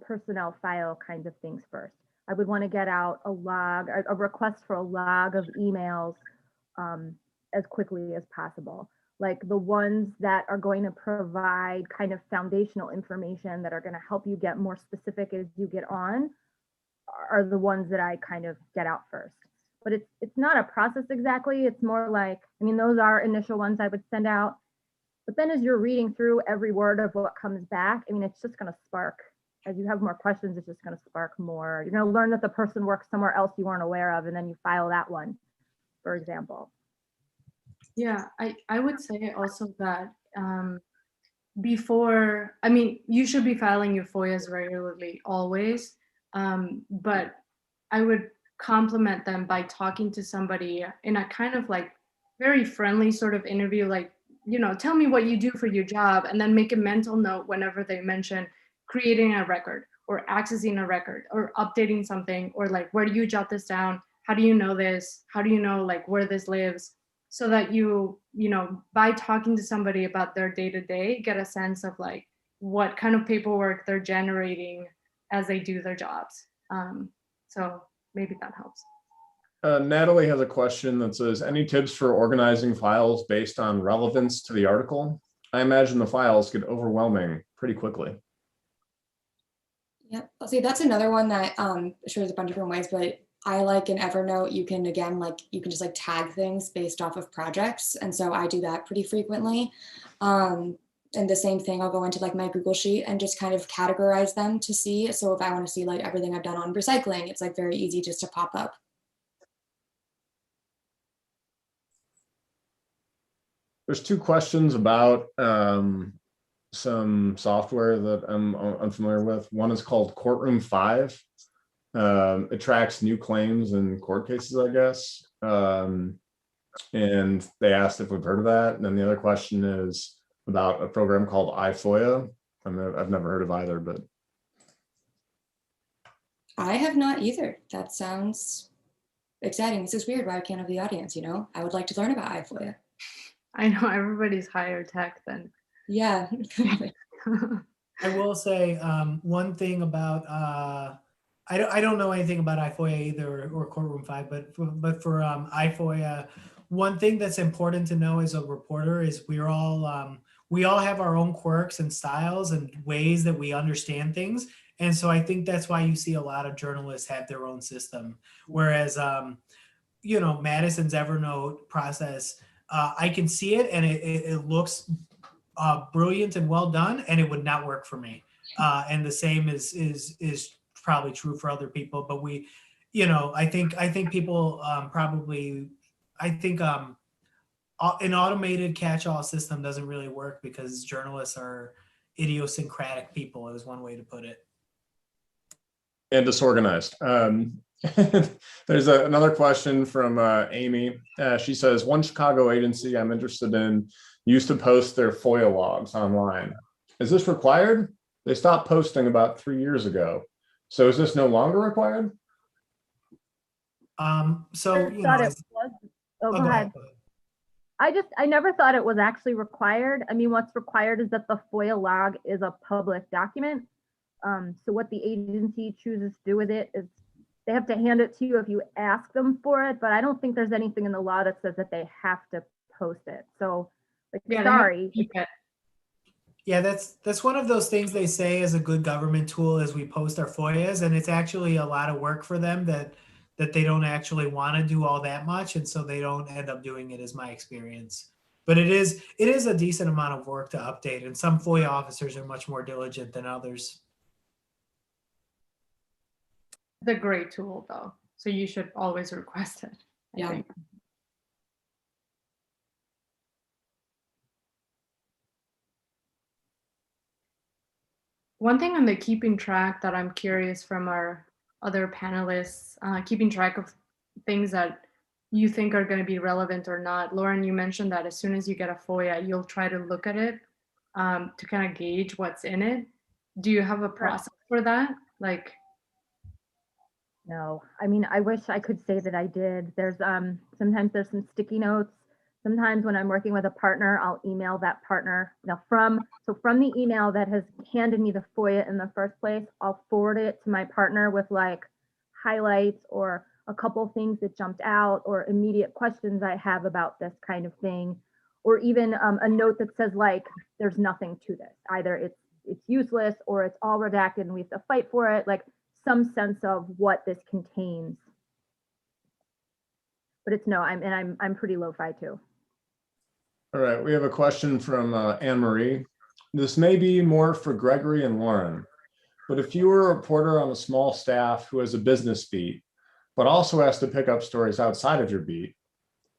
personnel file kinds of things first. I would want to get out a log, a request for a log of emails as quickly as possible. The ones that are going to provide kind of foundational information that are going to help you get more specific as you get on are the ones that I kind of get out first. But it's not a process exactly. It's more those are initial ones I would send out. But then as you're reading through every word of what comes back, it's just going to spark. As you have more questions, it's just going to spark more. You're going to learn that the person works somewhere else you weren't aware of, and then you file that one, for example. Yeah, I would say also that before, you should be filing your FOIAs regularly, always. But I would compliment them by talking to somebody in a kind of like very friendly sort of interview, like, tell me what you do for your job, and then make a mental note whenever they mention creating a record or accessing a record or updating something, or like, where do you jot this down? How do you know this? How do you know like where this lives? So that by talking to somebody about their day-to-day, get a sense of like what kind of paperwork they're generating as they do their jobs. So maybe that helps. Natalie has a question that says, any tips for organizing files based on relevance to the article? I imagine the files get overwhelming pretty quickly. Yep. I'll say that's another one that sure there's a bunch of different ways, but I like in Evernote, you can just like tag things based off of projects. And so I do that pretty frequently. And the same thing, I'll go into like my Google Sheet and just kind of categorize them to see. So if I want to see like everything I've done on recycling, it's like very easy just to pop up. There's two questions about some software that I'm unfamiliar with. One is called Courtroom 5. It tracks new claims and court cases, I guess. And they asked if we've heard of that. And then the other question is about a program called FOIA. I've never heard of either, but. I have not either. That sounds exciting. This is weird. Why I can't have the audience, I would like to learn about FOIA. I know everybody's higher tech than. Yeah. I will say one thing about I don't know anything about IFOIA either or Courtroom 5, but for IFOIA, one thing that's important to know as a reporter is we all have our own quirks and styles and ways that we understand things. And so I think that's why you see a lot of journalists have their own system. Whereas, Madison's Evernote process, I can see it and it looks brilliant and well done, and it would not work for me. And the same is probably true for other people. But I think people an automated catch-all system doesn't really work because journalists are idiosyncratic people, is one way to put it. And disorganized. There's another question from Amy. She says, one Chicago agency I'm interested in used to post their FOIA logs online. Is this required? They stopped posting about 3 years ago. So is this no longer required? Go ahead. I never thought it was actually required. I mean, what's required is that the FOIA log is a public document. So what the agency chooses to do with it is they have to hand it to you if you ask them for it, but I don't think there's anything in the law that says that they have to post it. So, sorry. Yeah, that's one of those things they say is a good government tool is we post our FOIAs, and it's actually a lot of work for them that they don't actually want to do all that much, and so they don't end up doing it, is my experience. But it is a decent amount of work to update, and some FOIA officers are much more diligent than others. It's a great tool though, so you should always request it. I think. One thing on the keeping track that I'm curious from our other panelists, keeping track of things that you think are going to be relevant or not. Lauren, you mentioned that as soon as you get a FOIA, you'll try to look at it to kind of gauge what's in it. Do you have a process for that? No, I mean, I wish I could say that I did. There's sometimes there's some sticky notes. Sometimes when I'm working with a partner, I'll email that partner. Now from the email that has handed me the FOIA in the first place, I'll forward it to my partner with like highlights or a couple things that jumped out or immediate questions I have about this kind of thing, or even a note that says like, there's nothing to this. Either it's useless or it's all redacted and we have to fight for it. Like some sense of what this contains. But it's I'm pretty lo-fi too. All right, we have a question from Anne Marie. This may be more for Gregory and Lauren, but if you were a reporter on a small staff who has a business beat, but also has to pick up stories outside of your beat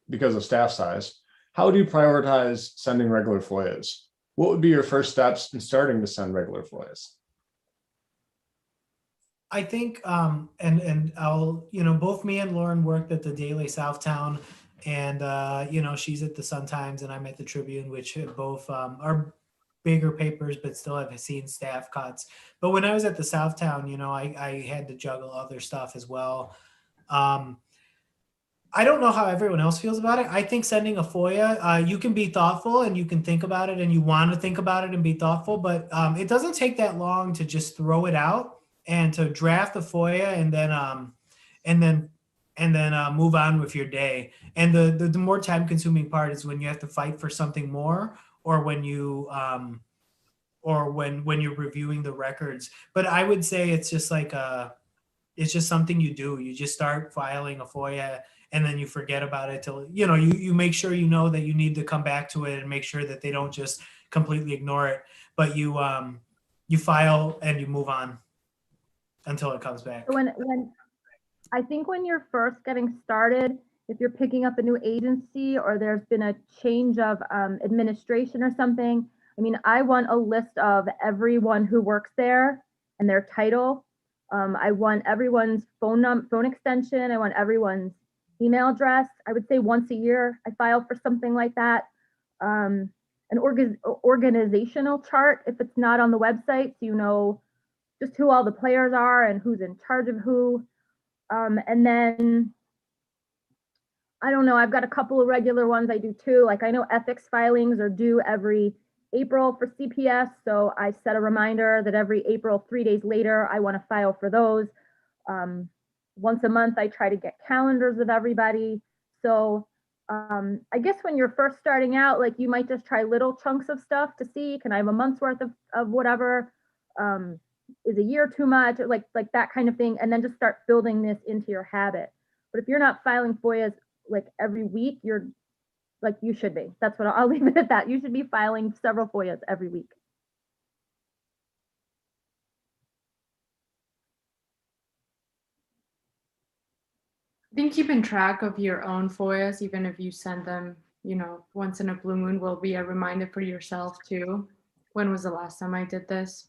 because of staff size, how do you prioritize sending regular FOIAs? What would be your first steps in starting to send regular FOIAs? and I'll, both me and Lauren worked at the Daily Southtown, and she's at the Sun-Times and I'm at the Tribune, which both are bigger papers, but still have seen staff cuts. But when I was at the Southtown, I had to juggle other stuff as well. I don't know how everyone else feels about it. I think sending a FOIA, you can be thoughtful and you can think about it and you want to think about it and be thoughtful, but it doesn't take that long to just throw it out and to draft the FOIA and then move on with your day. And the more time consuming part is when you have to fight for something more, or when you when you're reviewing the records. But I would say it's just like it's just something you do. You just start filing a FOIA and then you forget about it till, you make sure that you need to come back to it and make sure that they don't just completely ignore it. But you file and you move on until it comes back. I think when you're first getting started, if you're picking up a new agency or there's been a change of administration or something, I want a list of everyone who works there and their title. I want everyone's phone extension. I want everyone's email address. I would say once a year I file for something like that. An organizational chart if it's not on the website, so you know just who all the players are and who's in charge of who. And then I don't know, I've got a couple of regular ones I do too. Like I know ethics filings are due every April for CPS, so I set a reminder that every April, 3 days later, I want to file for those. Once a month, I try to get calendars of everybody. So I guess when you're first starting out, like you might just try little chunks of stuff to see, can I have a month's worth of whatever? Is a year too much? Like that kind of thing. And then just start building this into your habit. But if you're not filing FOIAs like every week, you're like, you should be. That's what I'll leave it at that. You should be filing several FOIAs every week. I think keeping track of your own FOIAs, even if you send them, once in a blue moon, will be a reminder for yourself too. When was the last time I did this?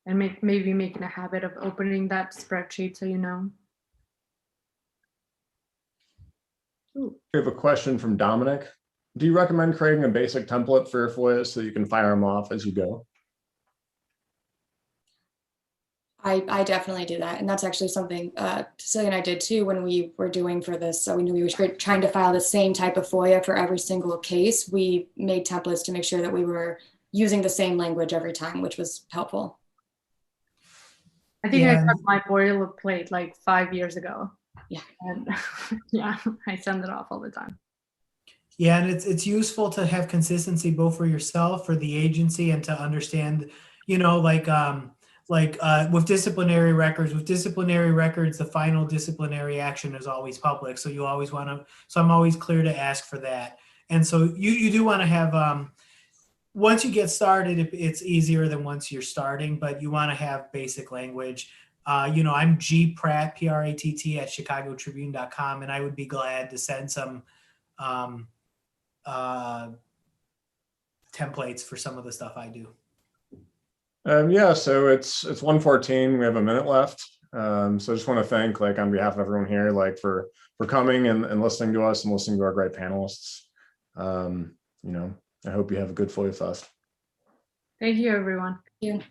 And maybe making a habit of opening that spreadsheet so you know. We have a question from Dominic. Do you recommend creating a basic template for your FOIA so you can fire them off as you go? I definitely do that. And that's actually something Cecilia and I did too when we were doing for this. So we knew we were trying to file the same type of FOIA for every single case. We made templates to make sure that we were using the same language every time, which was helpful. I think I got my boilerplate like 5 years ago. Yeah. And yeah, I send it off all the time. Yeah, and it's useful to have consistency both for yourself, for the agency, and to understand, with disciplinary records, the final disciplinary action is always public. So you always want to, so I'm always clear to ask for that. And so you do want to have, once you get started, it's easier than once you're starting, but you want to have basic language. I'm G Pratt, Pratt at chicagotribune.com. And I would be glad to send some templates for some of the stuff I do. Yeah, so it's 1:14. We have a minute left. So I just want to thank, on behalf of everyone here, for coming and listening to us and listening to our great panelists. I hope you have a good FOIA Fest. Thank you, everyone. Thank you.